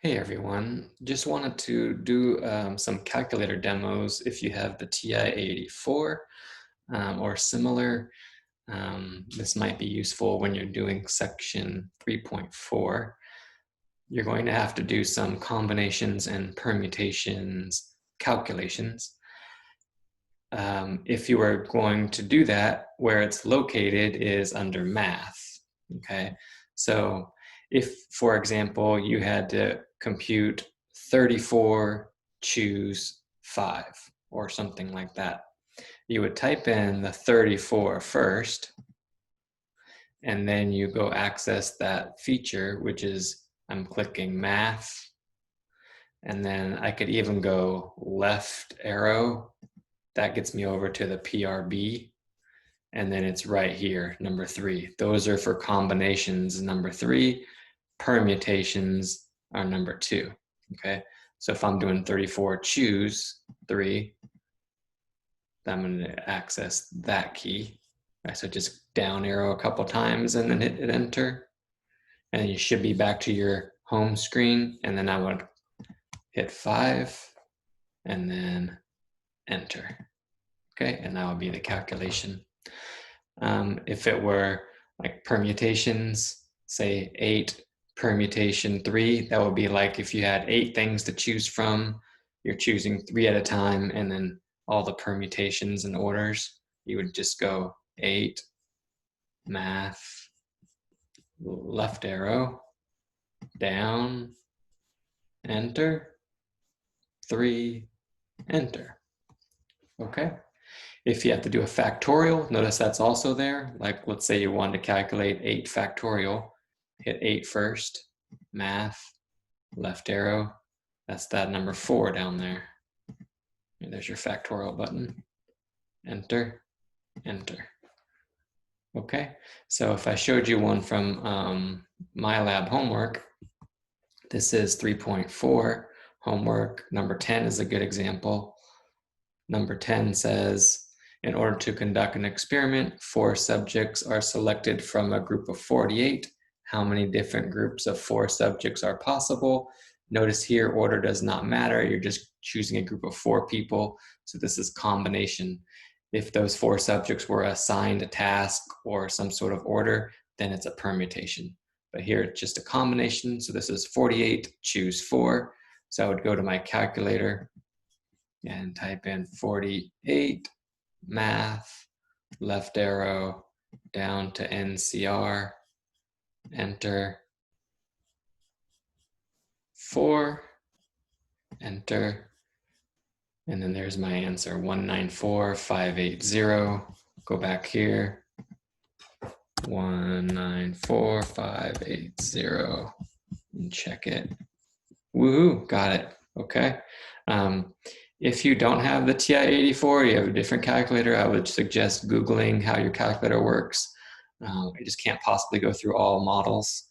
Hey everyone, just wanted to do some calculator demos if you have the TI-84 or similar. This might be useful when you're doing section 3.4. You're going to have to do some combinations and permutations calculations. If you are going to do that, where it's located is under math, okay? So if, for example, you had to compute 34, choose 5, or something like that, you would type in the 34 first, and then you go access that feature, which is I'm clicking math, and then I could even go left arrow. That gets me over to the PRB, and then it's right here, number 3. Those are for combinations, number 3. Permutations are number 2, okay? So if I'm doing 34, choose 3, I'm gonna access that key. Right, so just down arrow a couple times and then hit enter. And you should be back to your home screen, and then I would hit 5 and then enter. Okay, and that would be the calculation. If it were like permutations, say 8 permutation 3, that would be like if you had 8 things to choose from, you're choosing 3 at a time, and then all the permutations and orders, you would just go 8, math, left arrow, down, enter, 3, enter. Okay. If you have to do a factorial, notice that's also there. Like, let's say you wanted to calculate 8 factorial, hit 8 first, math, left arrow. That's that number 4 down there. And there's your factorial button. Enter, enter. Okay, so if I showed you one from my lab homework, this is 3.4 homework. Number 10 is a good example. Number 10 says, in order to conduct an experiment, 4 subjects are selected from a group of 48. How many different groups of 4 subjects are possible? Notice here, order does not matter. You're just choosing a group of 4 people. So this is combination. If those 4 subjects were assigned a task or some sort of order, then it's a permutation. But here it's just a combination. So this is 48, choose 4. So I would go to my calculator and type in 48, math, left arrow, down to NCR, enter, 4, enter, and then there's my answer, 194,580. Go back here, 194,580, and check it. Woohoo, got it. Okay. If you don't have the TI-84, you have a different calculator, I would suggest Googling how your calculator works. You just can't possibly go through all models.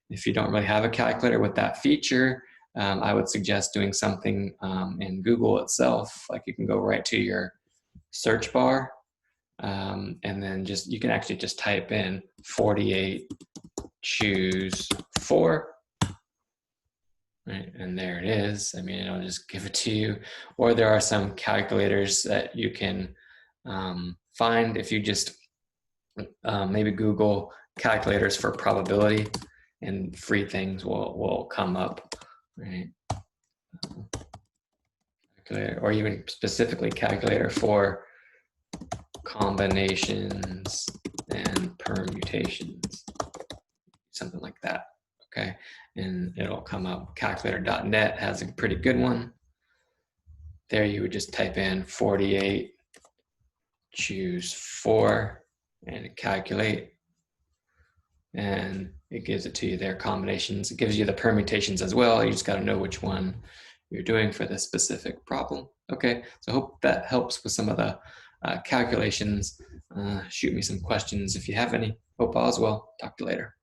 If you don't really have a calculator with that feature, I would suggest doing something in Google itself. Like you can go right to your search bar, and then you can actually just type in 48, choose 4. Right, and there it is. I mean, it'll just give it to you. Or there are some calculators that you can find if you just maybe Google calculators for probability, and free things will come up, right? Or even specifically calculator for combinations and permutations, something like that. Okay, and it'll come up. Calculator.net has a pretty good one. There you would just type in 48, choose 4, and calculate. And it gives it to you there, combinations. It gives you the permutations as well. You just got to know which one you're doing for this specific problem. Okay, so I hope that helps with some of the calculations. Shoot me some questions if you have any. Hope all is well. Talk to you later.